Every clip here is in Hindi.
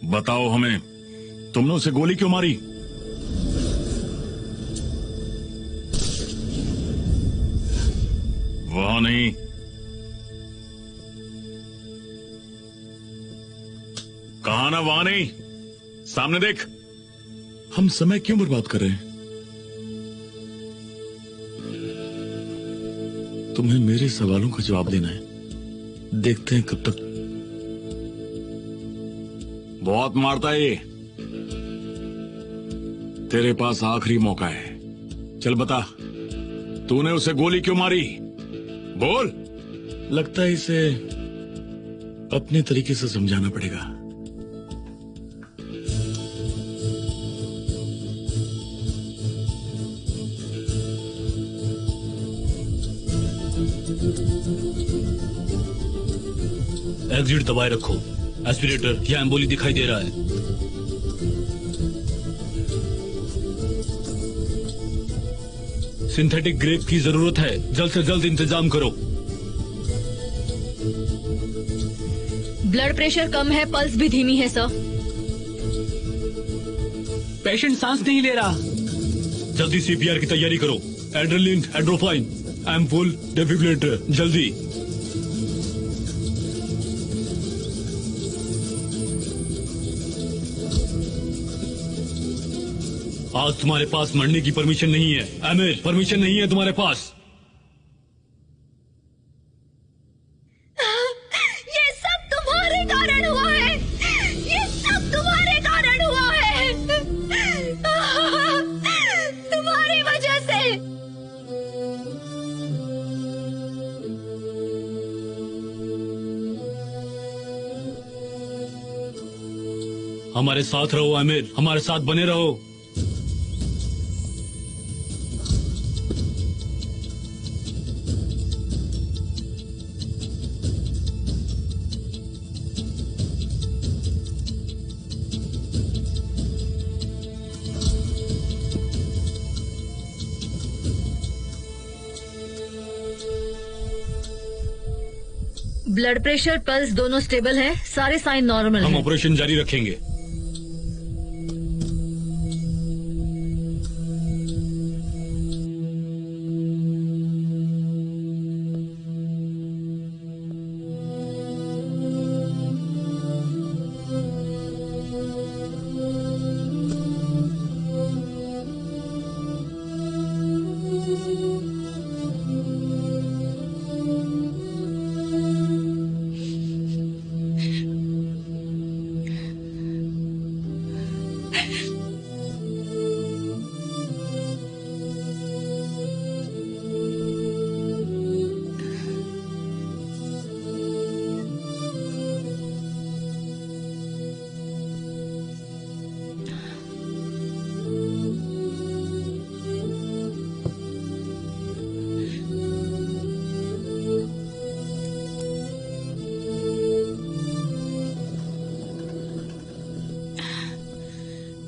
बताओ हमें, तुमने उसे गोली क्यों मारी? वहां नहीं, कहा ना वहां नहीं, सामने देख। हम समय क्यों बर्बाद कर रहे हैं? तुम्हें मेरे सवालों का जवाब देना है। देखते हैं कब तक। बहुत मारता है ये। तेरे पास आखिरी मौका है। चल बता, तूने उसे गोली क्यों मारी? बोल। लगता है इसे अपने तरीके से समझाना पड़ेगा। एग्जिट दबाए रखो। एस्पिरेटर या एम्बोली दिखाई दे रहा है। सिंथेटिक ग्रेप की जरूरत है, जल्द से जल्द इंतजाम करो। ब्लड प्रेशर कम है, पल्स भी धीमी है सर। पेशेंट सांस नहीं ले रहा। जल्दी सीपीआर की तैयारी करो। एड्रेनलिन, एड्रोफाइन, एम्पुल, डेफिब्रिलेटर, जल्दी। आज तुम्हारे पास मरने की परमिशन नहीं है आमिर, परमिशन नहीं है तुम्हारे पास। ये सब तुम्हारे कारण हुआ है, ये सब तुम्हारे कारण हुआ है, तुम्हारी वजह से। हमारे साथ रहो आमिर, हमारे साथ बने रहो। ब्लड प्रेशर, पल्स दोनों स्टेबल है, सारे साइन नॉर्मल हम हैं। ऑपरेशन जारी रखेंगे।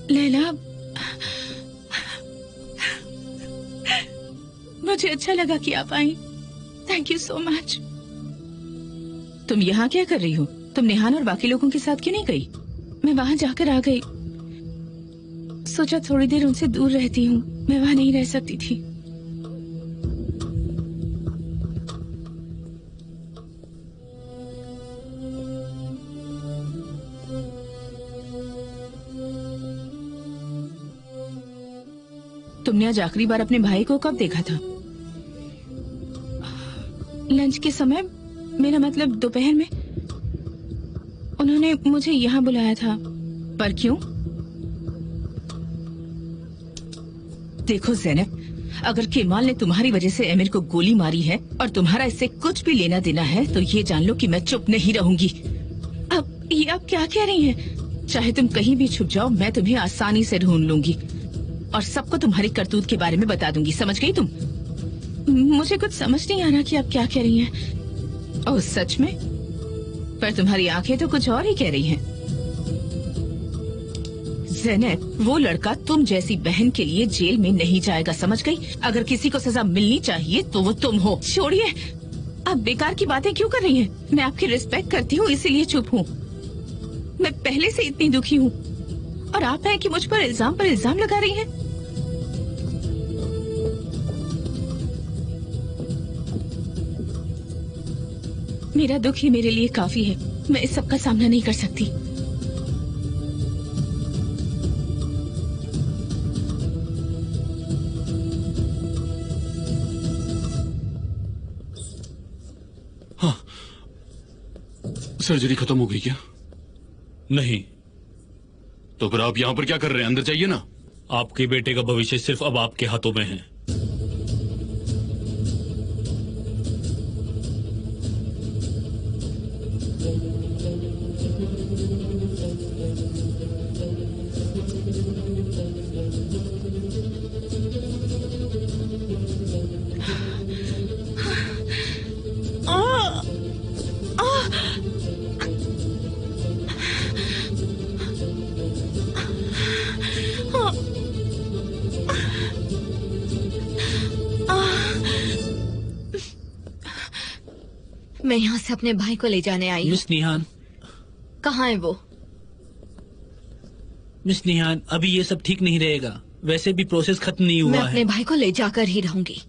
लैला, मुझे अच्छा लगा कि आप आई। Thank you so much. तुम यहाँ क्या कर रही हो? तुम नेहान और बाकी लोगों के साथ क्यों नहीं गई? मैं वहाँ जाकर आ गई। सोचा थोड़ी देर उनसे दूर रहती हूँ, मैं वहाँ नहीं रह सकती थी। तुमने आज आखिरी बार अपने भाई को कब देखा था? लंच के समय, मेरा मतलब दोपहर में। उन्होंने मुझे यहाँ बुलाया था। पर क्यों? देखो ज़ैनब, अगर केमाल ने तुम्हारी वजह से अमीर को गोली मारी है और तुम्हारा इससे कुछ भी लेना देना है तो ये जान लो कि मैं चुप नहीं रहूंगी। अब ये आप क्या कह रही हैं? चाहे तुम कहीं भी छुप जाओ, मैं तुम्हें आसानी से ढूंढ लूंगी और सबको तुम्हारी करतूत के बारे में बता दूंगी। समझ गई तुम? मुझे कुछ समझ नहीं आ रहा कि आप क्या कह रही हैं। ओह सच में? पर तुम्हारी आंखें तो कुछ और ही कह रही हैं। ज़ैनब, वो लड़का तुम जैसी बहन के लिए जेल में नहीं जाएगा, समझ गई? अगर किसी को सजा मिलनी चाहिए तो वो तुम हो। छोड़िए, आप बेकार की बातें क्यों कर रही हैं? मैं आपकी रिस्पेक्ट करती हूँ, इसीलिए चुप हूँ। मैं पहले से इतनी दुखी हूँ और आप हैं कि मुझ पर इल्जाम लगा रही हैं। मेरा दुख ही मेरे लिए काफी है। मैं इस सब का सामना नहीं कर सकती। हाँ, सर्जरी खत्म हो गई क्या? नहीं। तो फिर आप यहाँ पर क्या कर रहे हैं? अंदर जाइए ना। आपके बेटे का भविष्य सिर्फ अब आपके हाथों में है। मैं यहाँ से अपने भाई को ले जाने आई हूँ। मिस निहान, कहाँ है वो? मिस निहान, अभी ये सब ठीक नहीं रहेगा। वैसे भी प्रोसेस खत्म नहीं मैं हुआ अपने है। भाई को ले जाकर ही रहूंगी।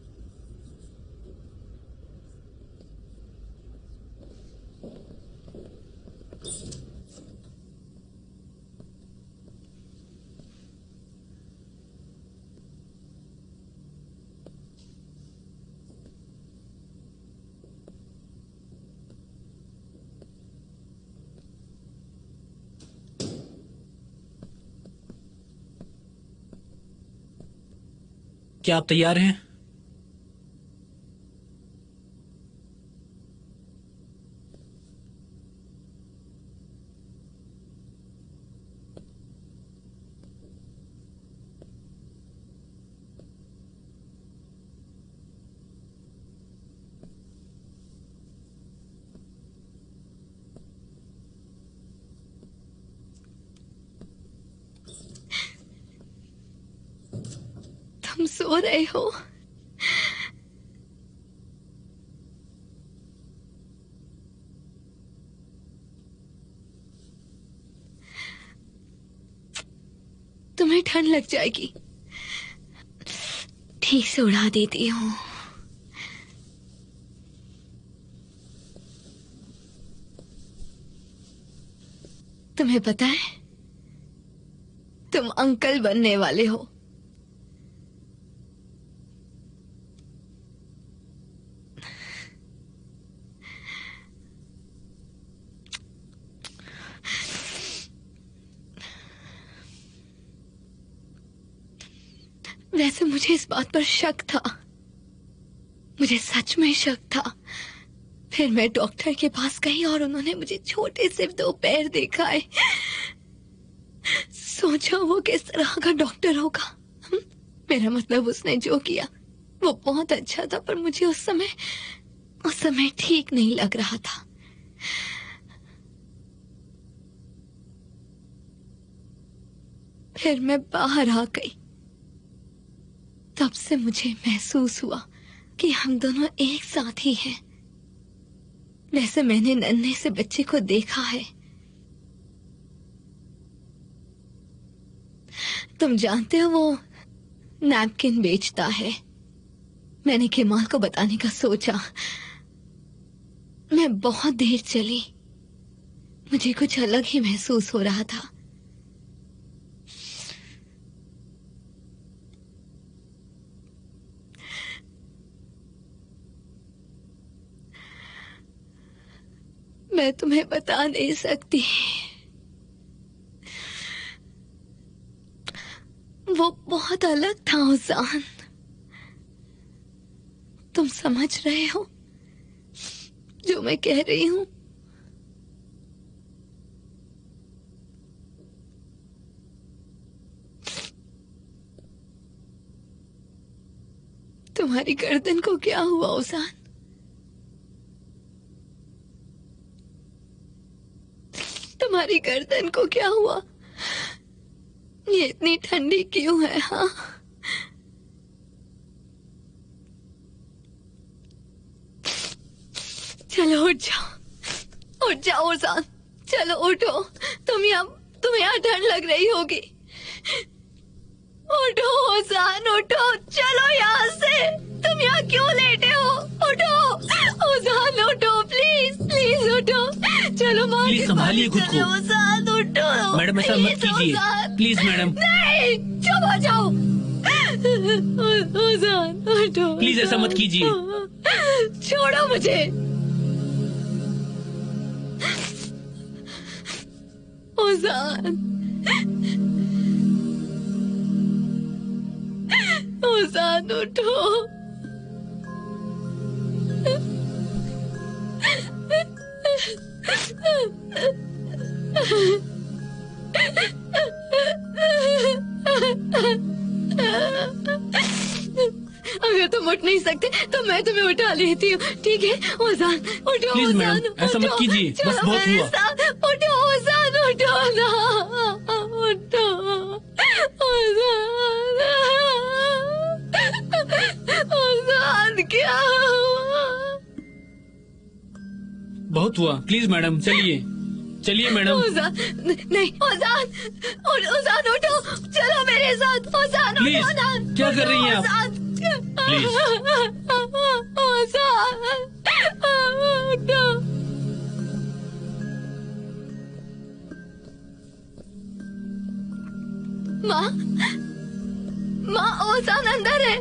क्या आप तैयार हैं? तुम सो रहे हो? तुम्हें ठंड लग जाएगी। ठीक से उड़ा देती हूँ। तुम्हें पता है, तुम अंकल बनने वाले हो। वैसे मुझे इस बात पर शक था, मुझे सच में शक था। फिर मैं डॉक्टर के पास गई और उन्होंने मुझे छोटे से 2 पैर दिखाए। सोचा वो किस तरह का डॉक्टर होगा। मेरा मतलब उसने जो किया वो बहुत अच्छा था, पर मुझे उस समय ठीक नहीं लग रहा था। फिर मैं बाहर आ गई। तब से मुझे महसूस हुआ कि हम दोनों एक साथ ही हैं। वैसे मैंने नन्हे से बच्चे को देखा है। तुम जानते हो वो नैपकिन बेचता है। मैंने केमाल को बताने का सोचा। मैं बहुत देर चली। मुझे कुछ अलग ही महसूस हो रहा था। मैं तुम्हें बता नहीं सकती। वो बहुत अलग था उजान। तुम समझ रहे हो जो मैं कह रही हूँ? तुम्हारी गर्दन को क्या हुआ उजान? तुम्हारी गर्दन को क्या हुआ? ये इतनी ठंडी क्यों है? हाँ, चलो उठ जाओ उजान, चलो उठो। तुम्हें यहाँ ठंड लग रही होगी। उठो ओजान, उठो, चलो यहाँ से। तुम यहाँ क्यों लेटे हो? उठो ओजान, उठो, प्लीज प्लीज उठो। चलो माँ प्लीज संभालिए खुद को। ओजान उठो। मैडम ऐसा मत कीजिए, प्लीज मैडम। नहीं, चुप हो जाओ। ओजान उठो। प्लीज ऐसा मत कीजिए। छोड़ो मुझे। ओजान, ओजान उठो। अगर तुम उठ नहीं सकते तो मैं तुम्हें उठा लेती हूँ, ठीक है? ओजान उठो। प्लीज ओजान, मैडम, ऐसा मत उठो। कीजिए, बस चलो बहुत मेरे हुआ। साथ। उठो ओजान, उठो ना, उठो ओजान। ओजान क्या हुआ? बहुत हुआ, प्लीज मैडम चलिए, चलिए मैडम। ओजान, नहीं ओजान, ओजान उठो, चलो मेरे साथ। ओजान उठो प्लीज, ना। क्या कर रही हैं आप? ओजान, प्लीज। ओजान उठो। माँ, माँ, ओजान अंदर है।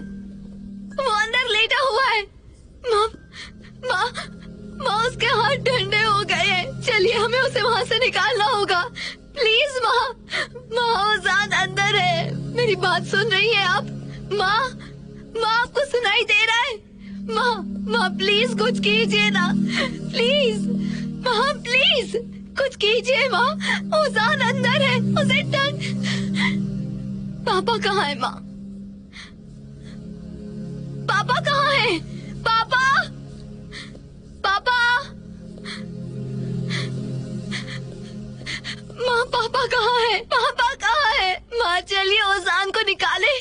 वो अंदर लेटा हुआ है। माँ, माँ, माँ, उसके हाथ ठंडे हो गए हैं। चलिए हमें उसे वहाँ से निकालना होगा। प्लीज माँ, माँ, ओजान अंदर है। मेरी बात सुन रही है आप? माँ, माँ, आपको सुनाई दे रहा है? माँ, माँ, प्लीज कुछ कीजिए ना, प्लीज। माँ, प्लीज कुछ कीजिए माँ। ओजान अंदर है, उसे ठंड। पापा कहाँ है माँ? पापा कहाँ है? पापा, पापा, माँ, पापा कहाँ है? पापा कहाँ है? माँ, चलिए ओजान को निकाले।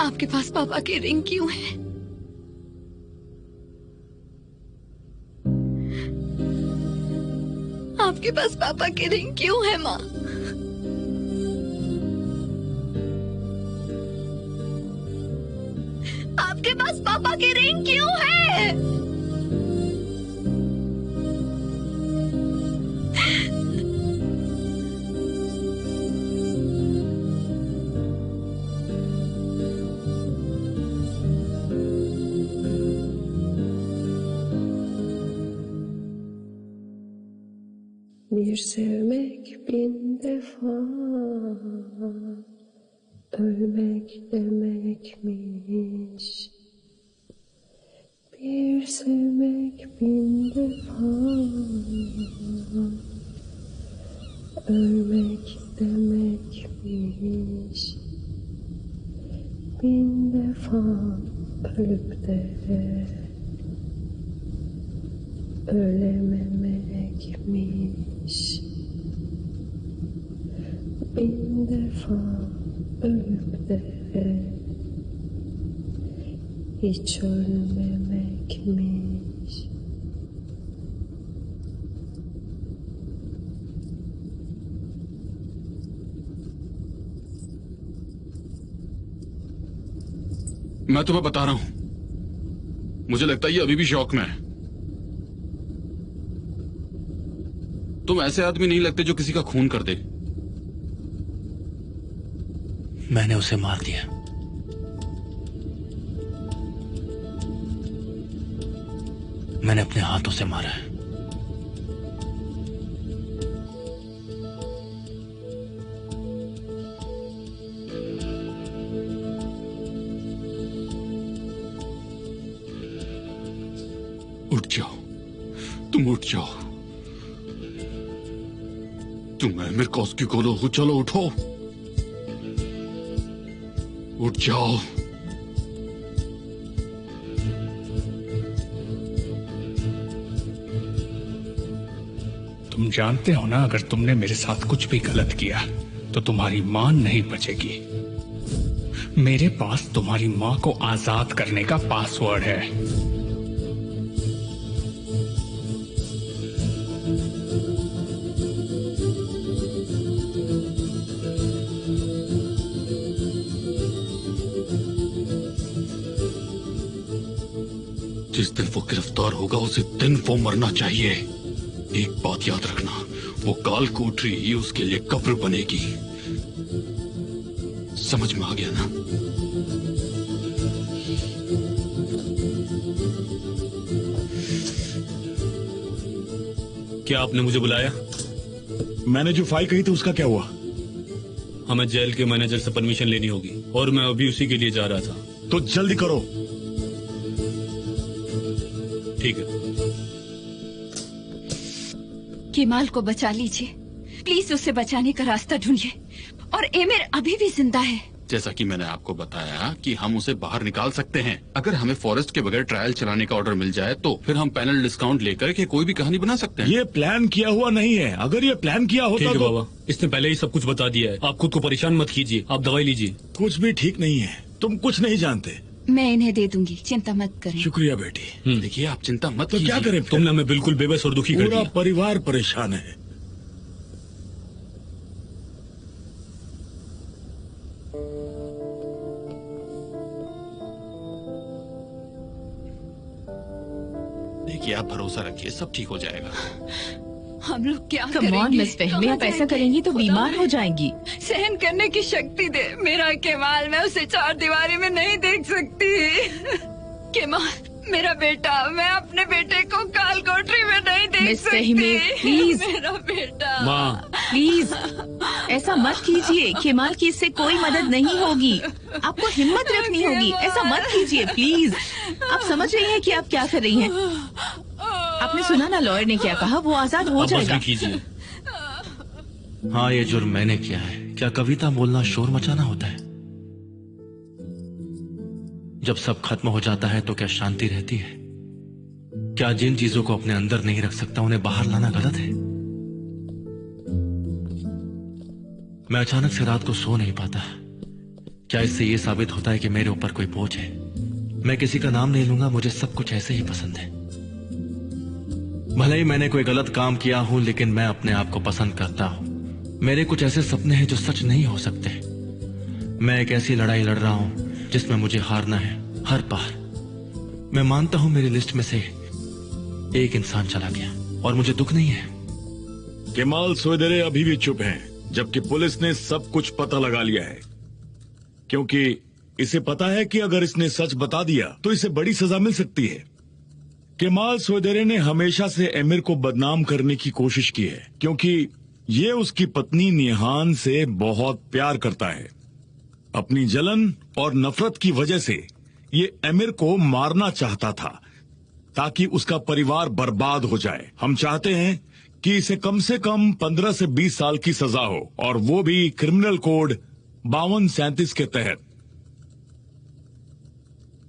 आपके पास पापा की रिंग क्यों है? आपके पास पापा की रिंग क्यों है माँ? आपके पास पापा की रिंग क्यों है? Bir sevmek bin defa, ölmek demekmiş. Bir sevmek bin defa, ölmek demekmiş. Bin defa ölüp de ölememekmiş. Bin defa ölüp de hiç ölmemekmiş. मैं तुम्हें बता रहा हूं, मुझे लगता है ये अभी भी शौक में है। तुम ऐसे आदमी नहीं लगते जो किसी का खून कर दे। मैंने उसे मार दिया। मैंने अपने हाथों से मारा है। उठ जाओ, तुम उठ जाओ। तुम एमिर कॉस्की को लो, चलो उठो, उठ जाओ। तुम जानते हो ना, अगर तुमने मेरे साथ कुछ भी गलत किया तो तुम्हारी मां नहीं बचेगी। मेरे पास तुम्हारी मां को आजाद करने का पासवर्ड है। जिस दिन वो गिरफ्तार होगा उसी दिन वो मरना चाहिए। एक बात याद रखना, वो काल कोठरी उसके लिए कब्र बनेगी। समझ में आ गया ना? क्या आपने मुझे बुलाया? मैंने जो फाइल कही थी उसका क्या हुआ? हमें जेल के मैनेजर से परमिशन लेनी होगी और मैं अभी उसी के लिए जा रहा था। तो जल्दी करो। ठीक है। केमाल को बचा लीजिए प्लीज, उसे बचाने का रास्ता ढूंढिए। और एमिर अभी भी जिंदा है। जैसा कि मैंने आपको बताया कि हम उसे बाहर निकाल सकते हैं। अगर हमें फॉरेस्ट के बगैर ट्रायल चलाने का ऑर्डर मिल जाए तो फिर हम पैनल डिस्काउंट लेकर के कोई भी कहानी बना सकते हैं। ये प्लान किया हुआ नहीं है। अगर ये प्लान किया होता ठीक है तो... बाबा, इसने पहले ही सब कुछ बता दिया है। आप खुद को परेशान मत कीजिए, आप दवाई लीजिए। कुछ भी ठीक नहीं है, तुम कुछ नहीं जानते। मैं इन्हें दे दूंगी, चिंता मत करें। शुक्रिया बेटी। देखिए आप चिंता मत तो क्या करें? तुमने हमें बिल्कुल बेबस और दुखी कर पूरा दिया। परिवार परेशान है। देखिए आप भरोसा रखिए, सब ठीक हो जाएगा। हम लोग क्या कम ऑन मिस फहमी, आप ऐसा करेंगी तो बीमार हो जाएंगी। सहन करने की शक्ति दे मेरा केमाल, मैं उसे चार दीवारी में नहीं देख सकती। केमाल मेरा बेटा, मैं अपने बेटे को काल कोठरी में नहीं देख मिस सकती। फहमी प्लीज, मेरा बेटा माँ प्लीज ऐसा मत कीजिए। केमाल की इससे कोई मदद नहीं होगी। आपको हिम्मत रखनी होगी, ऐसा मत कीजिए प्लीज। आप समझ रही हैं कि आप क्या कर रही हैं? आपने सुना ना लॉयर ने क्या कहा, वो आजाद हो आप बस जाएगा। कीजिए। हाँ, ये जुर्म मैंने किया है। क्या कविता बोलना शोर मचाना होता है? जब सब खत्म हो जाता है तो क्या शांति रहती है? क्या जिन चीजों को अपने अंदर नहीं रख सकता उन्हें बाहर लाना गलत है? मैं अचानक से रात को सो नहीं पाता। क्या इससे यह साबित होता है कि मेरे ऊपर कोई बोझ है? मैं किसी का नाम नहीं लूंगा, मुझे सब कुछ ऐसे ही पसंद है। भले ही मैंने कोई गलत काम किया हूं, लेकिन मैं अपने आप को पसंद करता हूं। मेरे कुछ ऐसे सपने हैं जो सच नहीं हो सकते। मैं एक ऐसी लड़ाई लड़ रहा हूं जिसमें मुझे हारना है हर बार। मैं मानता हूं मेरी लिस्ट में से एक इंसान चला गया और मुझे दुख नहीं है। केमाल सोयदरे अभी भी चुप हैं, जबकि पुलिस ने सब कुछ पता लगा लिया है। क्योंकि इसे पता है कि अगर इसने सच बता दिया तो इसे बड़ी सजा मिल सकती है। केमाल सोयदरे ने हमेशा से एमिर को बदनाम करने की कोशिश की है, क्योंकि ये उसकी पत्नी निहान से बहुत प्यार करता है। अपनी जलन और नफरत की वजह से ये एमिर को मारना चाहता था ताकि उसका परिवार बर्बाद हो जाए। हम चाहते हैं कि इसे कम से कम 15 से 20 साल की सजा हो, और वो भी क्रिमिनल कोड 5237 के तहत।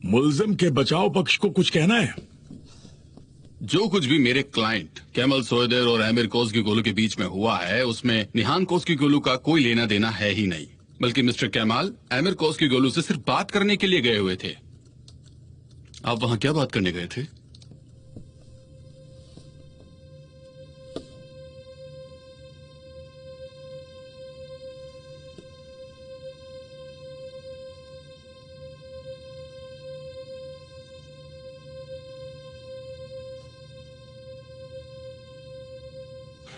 मुल्जिम के बचाव पक्ष को कुछ कहना है? जो कुछ भी मेरे क्लाइंट केमल सोयदर और एमिर कोस्गीगोलू के बीच में हुआ है, उसमें निहान कोस्गीगोलू का कोई लेना देना है ही नहीं। बल्कि मिस्टर केमाल एमिर कोस्गीगोलू से सिर्फ बात करने के लिए गए हुए थे। आप वहां क्या बात करने गए थे?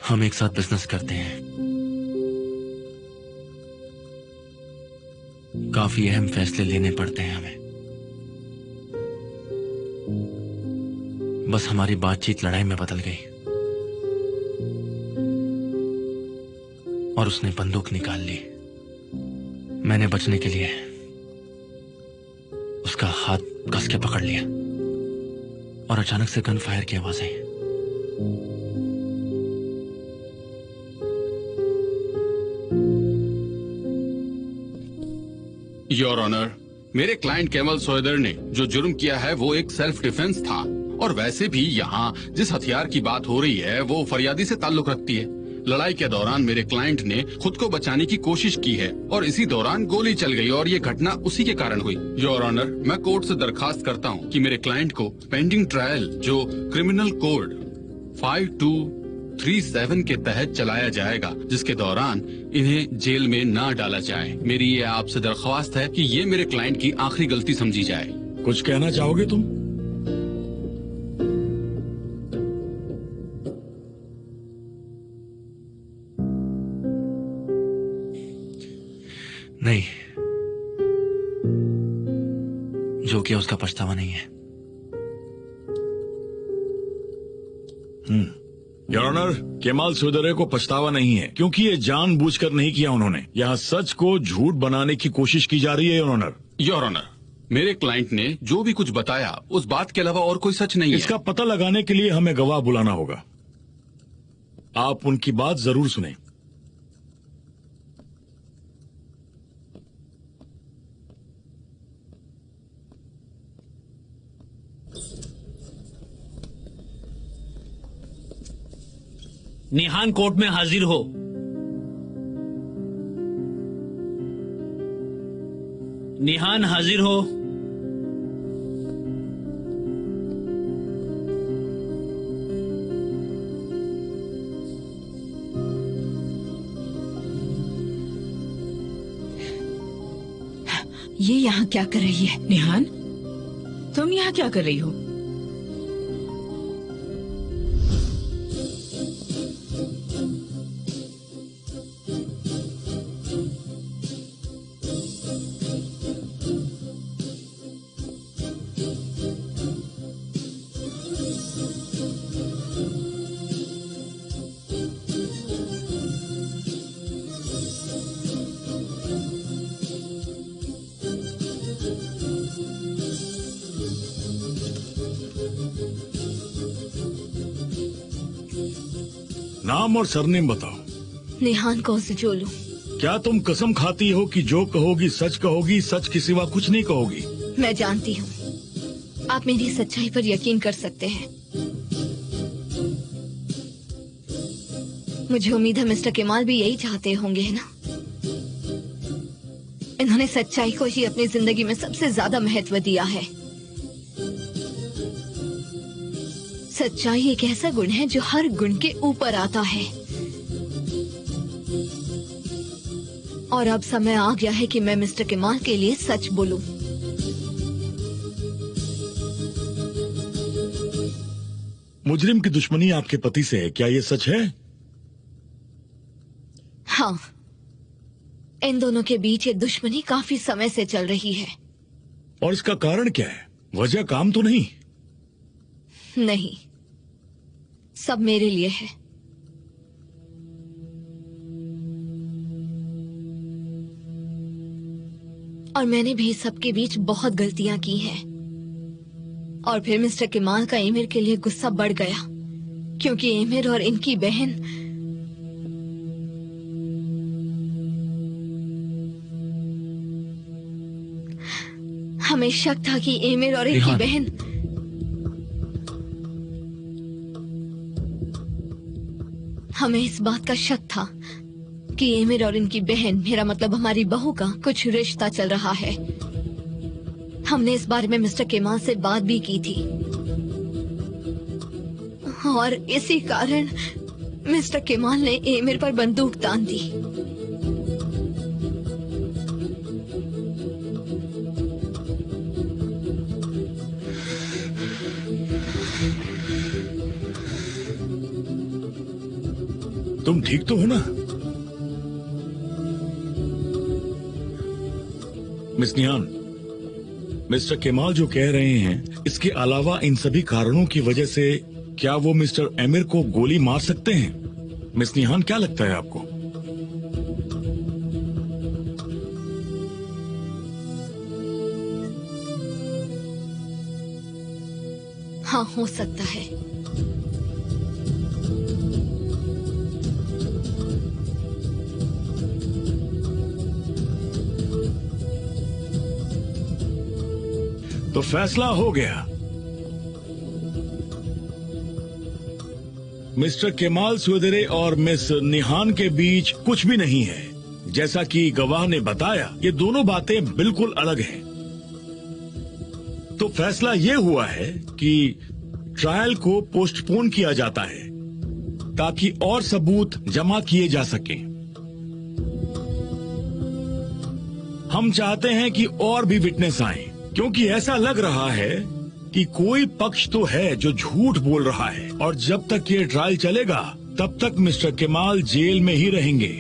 हम एक साथ बिजनेस करते हैं। काफी अहम फैसले लेने पड़ते हैं हमें। बस हमारी बातचीत लड़ाई में बदल गई और उसने बंदूक निकाल ली। मैंने बचने के लिए उसका हाथ कस के पकड़ लिया और अचानक से गन फायर की आवाज आई। योर ऑनर, मेरे क्लाइंट केमल सोएदर ने जो जुर्म किया है वो एक सेल्फ डिफेंस था, और वैसे भी यहाँ जिस हथियार की बात हो रही है वो फरियादी से ताल्लुक रखती है। लड़ाई के दौरान मेरे क्लाइंट ने खुद को बचाने की कोशिश की है और इसी दौरान गोली चल गई और ये घटना उसी के कारण हुई। योर ऑनर, मैं कोर्ट से दरखास्त करता हूँ कि मेरे क्लाइंट को पेंडिंग ट्रायल जो क्रिमिनल कोड 5237 के तहत चलाया जाएगा, जिसके दौरान इन्हें जेल में ना डाला जाए। मेरी ये आपसे दरख्वास्त है कि ये मेरे क्लाइंट की आखिरी गलती समझी जाए। कुछ कहना चाहोगे तुम? नहीं, जो किया उसका पछतावा नहीं है। योर ऑनर, केमाल सोएदर को पछतावा नहीं है क्योंकि ये जानबूझकर नहीं किया उन्होंने। यहाँ सच को झूठ बनाने की कोशिश की जा रही है। योर ऑनर, योर ऑनर, मेरे क्लाइंट ने जो भी कुछ बताया उस बात के अलावा और कोई सच नहीं है। इसका पता लगाने के लिए हमें गवाह बुलाना होगा। आप उनकी बात जरूर सुनें। निहान कोर्ट में हाजिर हो। निहान हाजिर हो। ये यहाँ क्या कर रही है? निहान, तुम यहाँ क्या कर रही हो? नाम और सरनेम बताओ। निहान कौसजोलू। क्या तुम कसम खाती हो कि जो कहोगी सच कहोगी, सच के सिवा कुछ नहीं कहोगी? मैं जानती हूँ, आप मेरी सच्चाई पर यकीन कर सकते हैं। मुझे उम्मीद है मिस्टर केमाल भी यही चाहते होंगे, है ना? इन्होंने सच्चाई को ही अपनी जिंदगी में सबसे ज्यादा महत्व दिया है। सच्चाई एक ऐसा गुण है जो हर गुण के ऊपर आता है। और अब समय आ गया है कि मैं मिस्टर केमाल के लिए सच बोलूं। मुजरिम की दुश्मनी आपके पति से है, क्या ये सच है? हाँ, इन दोनों के बीच ये दुश्मनी काफी समय से चल रही है। और इसका कारण क्या है? वजह काम तो नहीं? नहीं, सब मेरे लिए है। और मैंने भी सबके बीच बहुत गलतियां की हैं। और फिर मिस्टर केमाल का एमिर के लिए गुस्सा बढ़ गया क्योंकि एमिर और इनकी बहन हमें शक था कि एमिर और इनकी बहन हमें इस बात का शक था कि एमिर और इनकी बहन, मेरा मतलब हमारी बहू का कुछ रिश्ता चल रहा है। हमने इस बारे में मिस्टर केमाल से बात भी की थी और इसी कारण मिस्टर केमाल ने एमिर पर बंदूक तान दी। तुम ठीक तो हो ना? मिस निहान, मिस्टर केमाल जो कह रहे हैं, इसके अलावा इन सभी कारणों की वजह से क्या वो मिस्टर एमिर को गोली मार सकते हैं? मिस निहान, क्या लगता है आपको? हाँ, हो सकता है। तो फैसला हो गया। मिस्टर केमाल सोयदरे और मिस निहान के बीच कुछ भी नहीं है। जैसा कि गवाह ने बताया, ये दोनों बातें बिल्कुल अलग हैं। तो फैसला ये हुआ है कि ट्रायल को पोस्टपोन किया जाता है ताकि और सबूत जमा किए जा सकें। हम चाहते हैं कि और भी विटनेस आए, क्योंकि ऐसा लग रहा है कि कोई पक्ष तो है जो झूठ बोल रहा है, और जब तक ये ट्रायल चलेगा तब तक मिस्टर केमाल जेल में ही रहेंगे।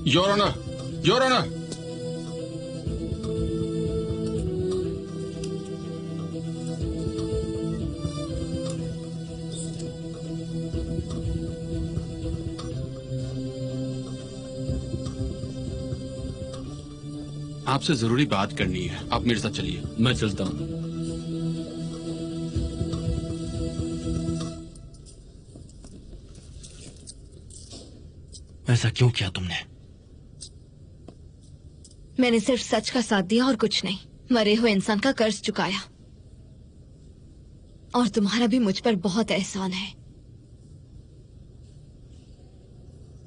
Your honour, your honour. आपसे जरूरी बात करनी है, आप मेरे साथ चलिए। मैं चलता हूँ। ऐसा क्यों किया तुमने? मैंने सिर्फ सच का साथ दिया और कुछ नहीं। मरे हुए इंसान का कर्ज चुकाया, और तुम्हारा भी मुझ पर बहुत एहसान है।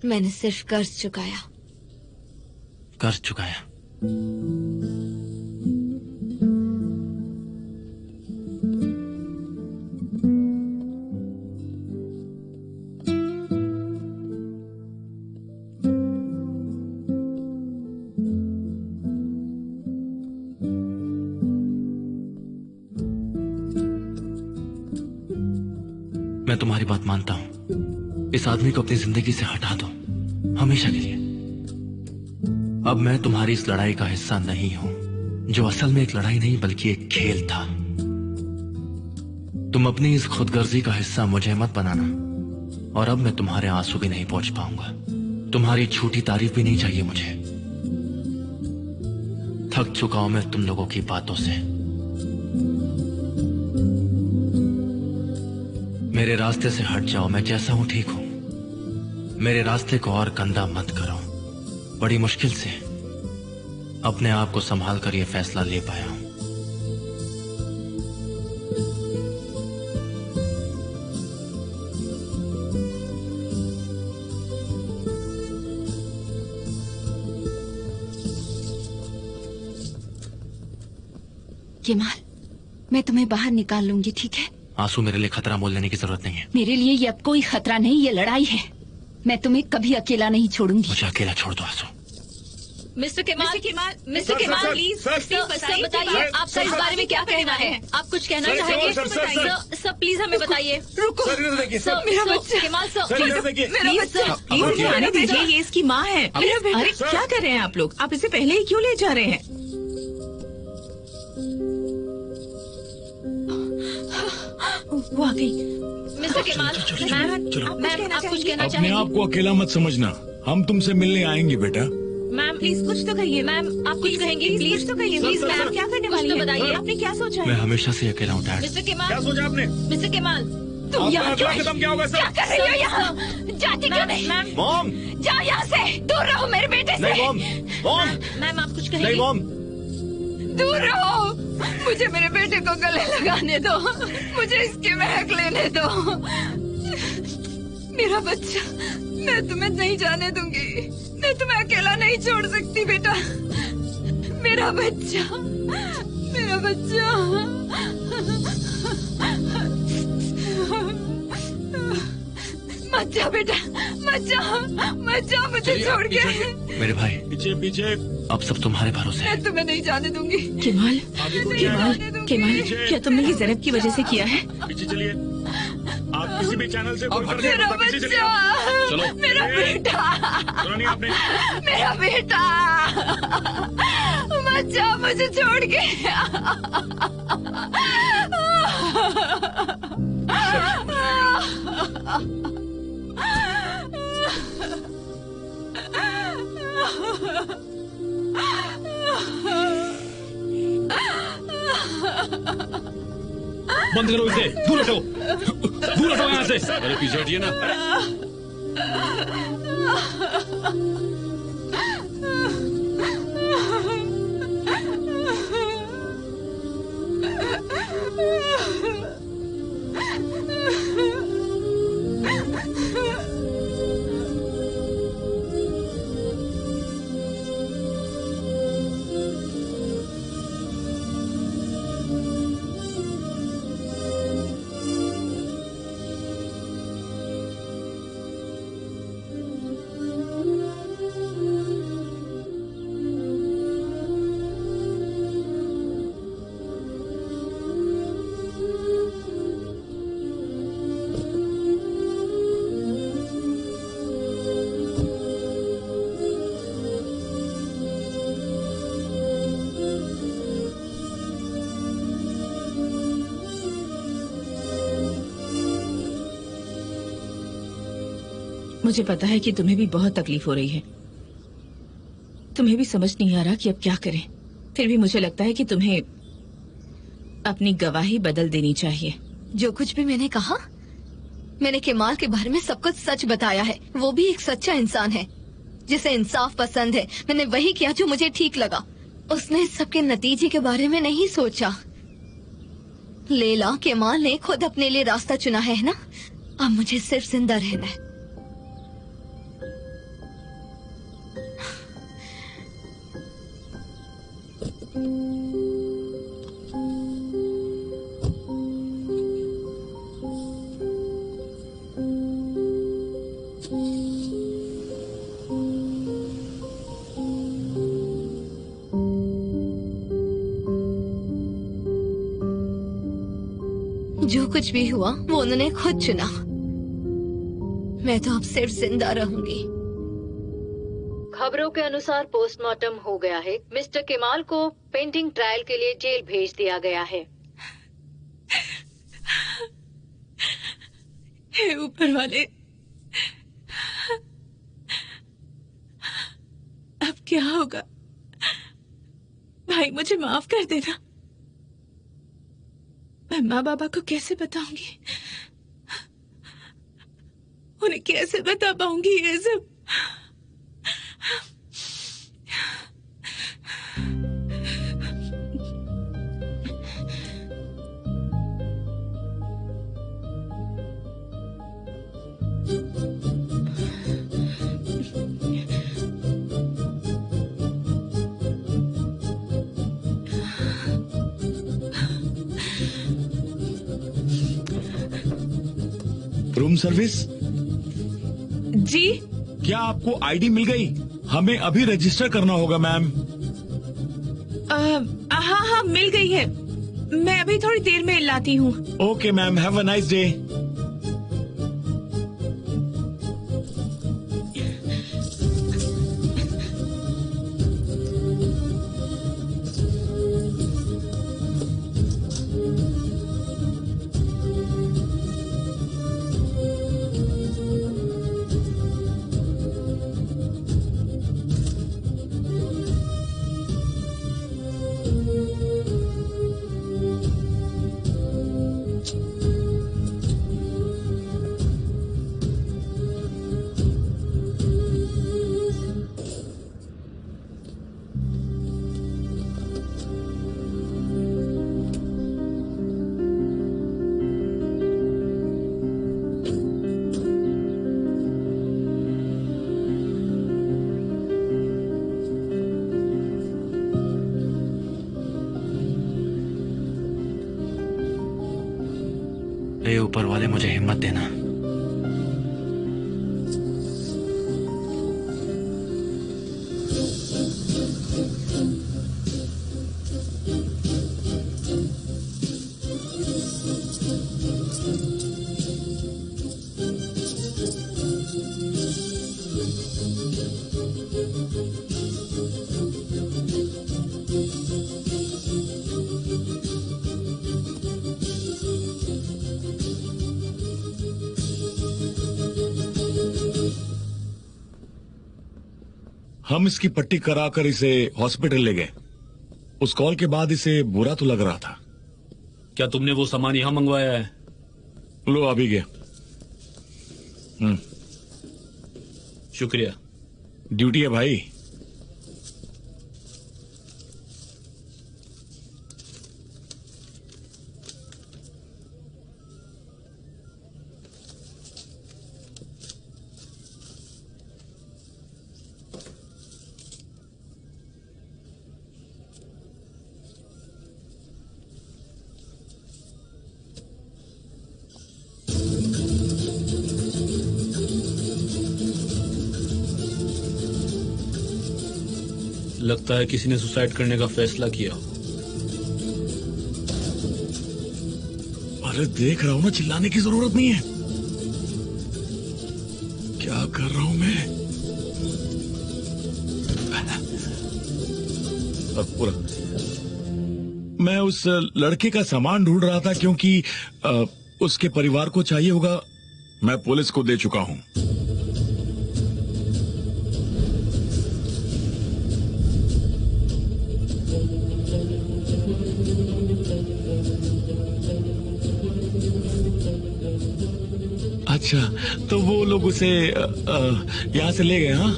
मैंने सिर्फ कर्ज चुकाया। कर्ज चुकाया? मैं तुम्हारी बात मानता हूं। इस आदमी को अपनी जिंदगी से हटा दो, हमेशा के लिए। अब मैं तुम्हारी इस लड़ाई का हिस्सा नहीं हूं, जो असल में एक लड़ाई नहीं बल्कि एक खेल था। तुम अपनी इस खुदगर्जी का हिस्सा मुझे मत बनाना, और अब मैं तुम्हारे आंसू भी नहीं पहुंच पाऊंगा। तुम्हारी झूठी तारीफ भी नहीं चाहिए मुझे। थक चुका हूं मैं तुम लोगों की बातों से। मेरे रास्ते से हट जाओ, मैं जैसा हूं ठीक हूं। मेरे रास्ते को और गंदा मत करो। बड़ी मुश्किल से अपने आप को संभाल कर यह फैसला ले पाया हूं। केमाल, मैं तुम्हें बाहर निकाल लूंगी, ठीक है? आंसू मेरे लिए खतरा मोल लेने की जरूरत नहीं है। मेरे लिए ये अब कोई खतरा नहीं, ये लड़ाई है। मैं तुम्हें कभी अकेला नहीं छोड़ूंगी। मुझे अकेला छोड़ दो आंसू। Mister Kemal, mister Kemal, please sir बताइए, आपका इस बारे में क्या कहना है? आप कुछ कहना चाहेंगे? सर प्लीज हमें बताइए। रुको सर, मेरा बच्चा। केमाल सर, प्लीज आने दीजिए, ये इसकी माँ है। अरे क्या कर रहे हैं आप लोग? आप इसे पहले ही क्यों ले जा रहे हैं? वो आ गई। मिस्टर केमाल, मैम आप कुछ कहना अपने चाहेंगे? आप को अकेला मत समझना, हम तुमसे मिलने आएंगे बेटा। मैम प्लीज कुछ तो कहिए। मैम आप कुछ कहेंगे? प्लीज कुछ तो कहिए। प्लीज मैम, क्या करने वाली हैं? बताइए। आपने क्या सोचा मैं है? हमेशा से अकेला हूं डैड। मिस्टर केमाल, क्या सोचा आपने? मिस्टर केमाल, तुम यहाँ क्यों? खत्म क्या होगा क्या कर रही हो यहाँ? जाती क्यों नहीं? मॉम, जाओ यहाँ से, दूर रहो मेरे बेटे से। नहीं मॉम, मॉम, मैम आप कुछ नहीं कहेंगे? मॉम। दूर रहो, मुझे मेरे बेटे को गले लगाने दो, मुझे इसकी महक लेने दो। मेरा बच्चा, मैं तुम्हें नहीं जाने दूंगी। मैं तुम्हें अकेला नहीं छोड़ सकती बेटा। मेरा बच्चा, मेरा बच्चा। मत जा बेटा, मत जा, मत जा मुझे छोड़ के। मेरे भाई, पीछे पीछे। अब सब तुम्हारे भरोसे है। मैं तुम्हें नहीं जाने दूंगी। केमाल, केमाल, केमाल, पीछे। क्या तुमने ये ज़ैनब की वजह से किया है? पीछे चलिए। आप किसी भी चैनल से फोन कर मेरा सकते हैं, पीछे चलिए। बच्चा, चलो। मेरा बेटा, सुना नहीं आपने? मेरा बेटा, मत जा मुझे छोड़ के। बंद करो इसे, दूर हटो। दूर हटो यहाँ से। अरे पीछे हटिए ना। मुझे पता है कि तुम्हें भी बहुत तकलीफ हो रही है। तुम्हें भी समझ नहीं आ रहा कि अब क्या करें। फिर भी मुझे लगता है कि तुम्हें अपनी गवाही बदल देनी चाहिए। जो कुछ भी मैंने कहा, मैंने केमाल के बारे में सब कुछ सच बताया है। वो भी एक सच्चा इंसान है जिसे इंसाफ पसंद है। मैंने वही किया जो मुझे ठीक लगा। उसने सबके नतीजे के बारे में नहीं सोचा। लैला, केमाल ने खुद अपने लिए रास्ता चुना है ना। अब मुझे सिर्फ जिंदा रहना है। जो कुछ भी हुआ वो उन्होंने खुद चुना। मैं तो अब सिर्फ जिंदा रहूंगी। खबरों के अनुसार पोस्टमार्टम हो गया है। मिस्टर केमाल को पेंटिंग ट्रायल के लिए जेल भेज दिया गया है। हे ऊपर वाले, अब क्या होगा? भाई मुझे माफ कर देना। मैं माँ बाबा को कैसे बताऊंगी? उन्हें कैसे बता पाऊंगी ये सब? रूम सर्विस जी। क्या आपको आईडी मिल गई? हमें अभी रजिस्टर करना होगा मैम। हाँ मिल गई है। मैं अभी थोड़ी देर में लाती हूँ। Okay ma'am, have a nice day. हे ऊपर वाले, मुझे हिम्मत देना। हम इसकी पट्टी कराकर इसे हॉस्पिटल ले गए। उस कॉल के बाद इसे बुरा तो लग रहा था। क्या तुमने वो सामान यहाँ मंगवाया है? लो आ भी गया। शुक्रिया। ड्यूटी है भाई। लगता है किसी ने सुसाइड करने का फैसला किया हो। अरे देख रहा हूं ना, चिल्लाने की जरूरत नहीं है। क्या कर रहा हूं मैं? पूरा मैं उस लड़के का सामान ढूंढ रहा था क्योंकि उसके परिवार को चाहिए होगा। मैं पुलिस को दे चुका हूं। अच्छा, तो वो लोग उसे यहाँ से ले गए? हाँ,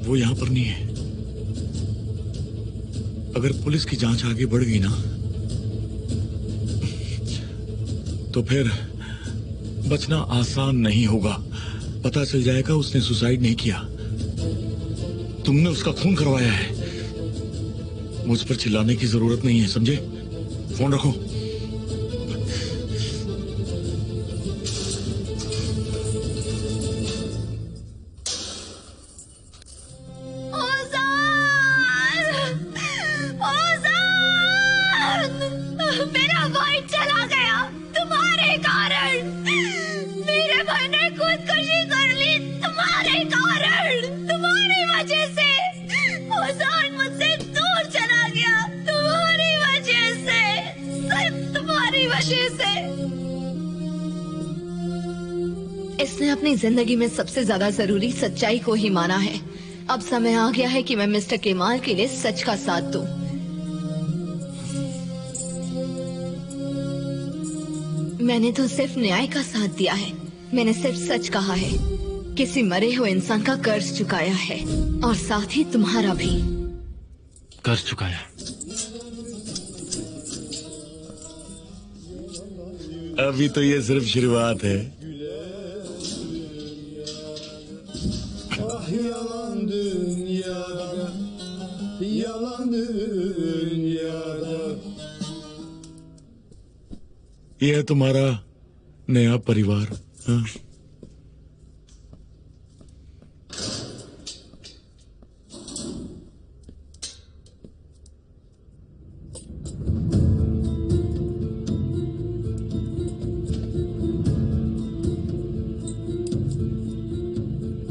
वो यहाँ पर नहीं है। अगर पुलिस की जांच आगे बढ़ गई ना, तो फिर बचना आसान नहीं होगा। पता चल जाएगा उसने सुसाइड नहीं किया, तुमने उसका खून करवाया है। मुझ पर चिल्लाने की जरूरत नहीं है, समझे? फोन रखो। मेरा भाई चला गया तुम्हारे कारण। मेरे भाई ने खुदकुशी कर ली तुम्हारे कारण, तुम्हारी वजह से। हुसैन मुझसे दूर चला गया तुम्हारी वजह से, सिर्फ तुम्हारी वजह से। इसने अपनी जिंदगी में सबसे ज्यादा जरूरी सच्चाई को ही माना है। अब समय आ गया है कि मैं मिस्टर केमाल के लिए सच का साथ दूं। मैंने तो सिर्फ न्याय का साथ दिया है। मैंने सिर्फ सच कहा है। किसी मरे हुए इंसान का कर्ज चुकाया है, और साथ ही तुम्हारा भी। कर्ज चुकाया? अभी तो ये सिर्फ शुरुआत है। Yalan dünyada, yalan dünyada। ये है तुम्हारा नया परिवार। हाँ?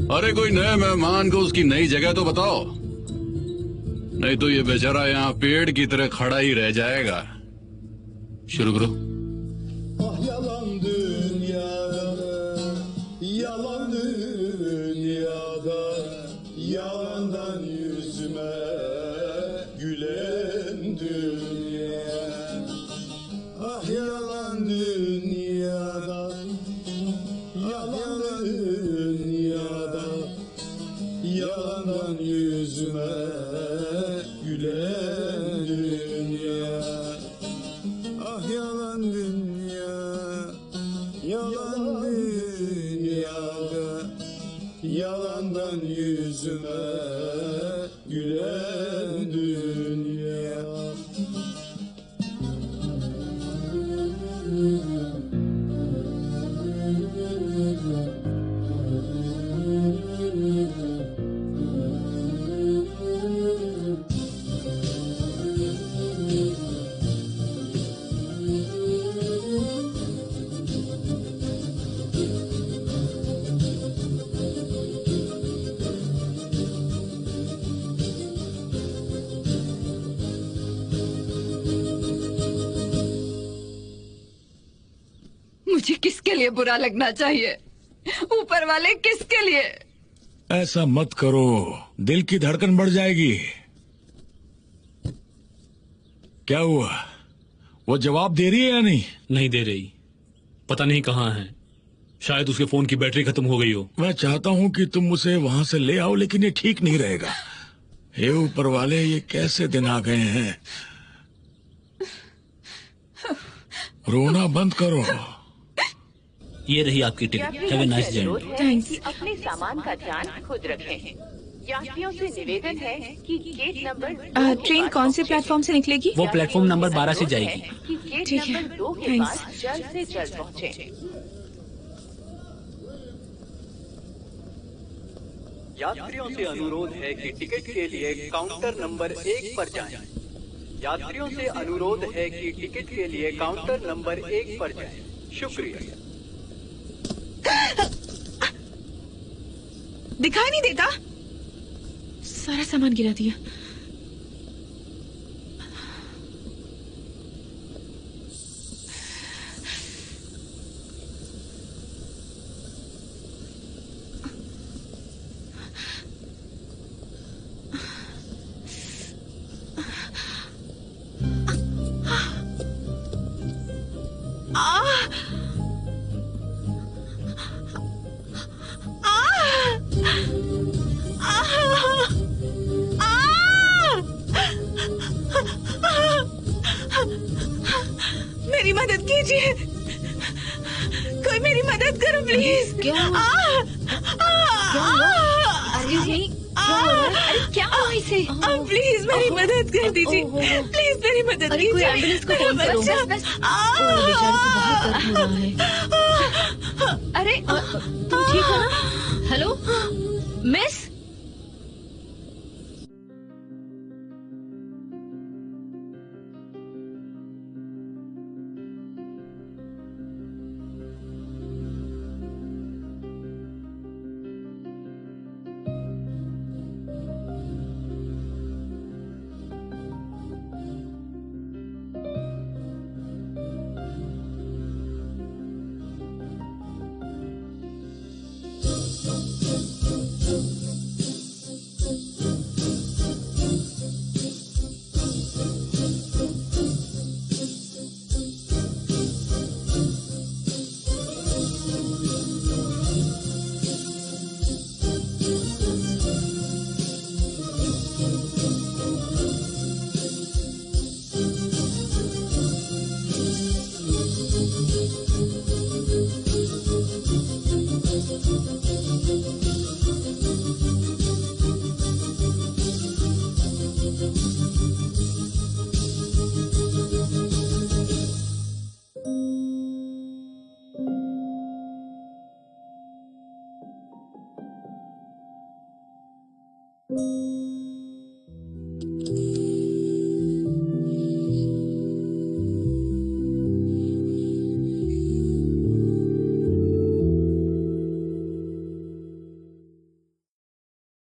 अरे कोई नए मेहमान को उसकी नई जगह तो बताओ, नहीं तो ये बेचारा यहाँ पेड़ की तरह खड़ा ही रह जाएगा। शुरू करो। Yalan dünyada, yalan dünyada, yalandan yüzüme gülen dünya. Ah yalan dünyada, yalan dünyada, yalandan yüzüme gülen dünya. Ah yalan dünya, yalan dünyada, yalandan yüzüme gülen dünya. मुझे किसके लिए बुरा लगना चाहिए? ऊपर वाले किसके लिए? ऐसा मत करो, दिल की धड़कन बढ़ जाएगी। क्या हुआ? वो जवाब दे रही है या नहीं? नहीं दे रही, पता नहीं कहाँ है। शायद उसके फोन की बैटरी खत्म हो गई हो। मैं चाहता हूँ कि तुम उसे वहाँ से ले आओ, लेकिन ये ठीक नहीं रहेगा। हे ऊपर वाले, ये कैसे दिन आ गए हैं? रोना बंद करो। ये रही आपकी ticket. Have a nice journey. Thanks. अपने सामान का ध्यान खुद रखें। यात्रियों से निवेदन है कि गेट नंबर ट्रेन कौन से प्लेटफॉर्म से निकलेगी? वो प्लेटफॉर्म नंबर 12 से जाएगी। कि गेट ठीक है, नंबर 2 के थैंक्स। पास जल्द से जल्द पहुँचे। यात्रियों से अनुरोध है कि टिकट के लिए काउंटर नंबर 1 पर जाएं। यात्रियों से अनुरोध है कि टिकट के लिए काउंटर नंबर 1 पर जाएं। शुक्रिया। दिखाई नहीं देता? सारा सामान गिरा दिया। मेरी मदद कीजिए, कोई मेरी मदद करो प्लीज। क्या हुआ? अरे क्या हुआ इसे? प्लीज मेरी मदद कर दीजिए, प्लीज मेरी मदद अरे कोई कीजिए। एम्बुलेंस को फोन करो। बेचारे को बहुत दर्द हो रहा है। अरे तुम ठीक हो ना? Hello miss,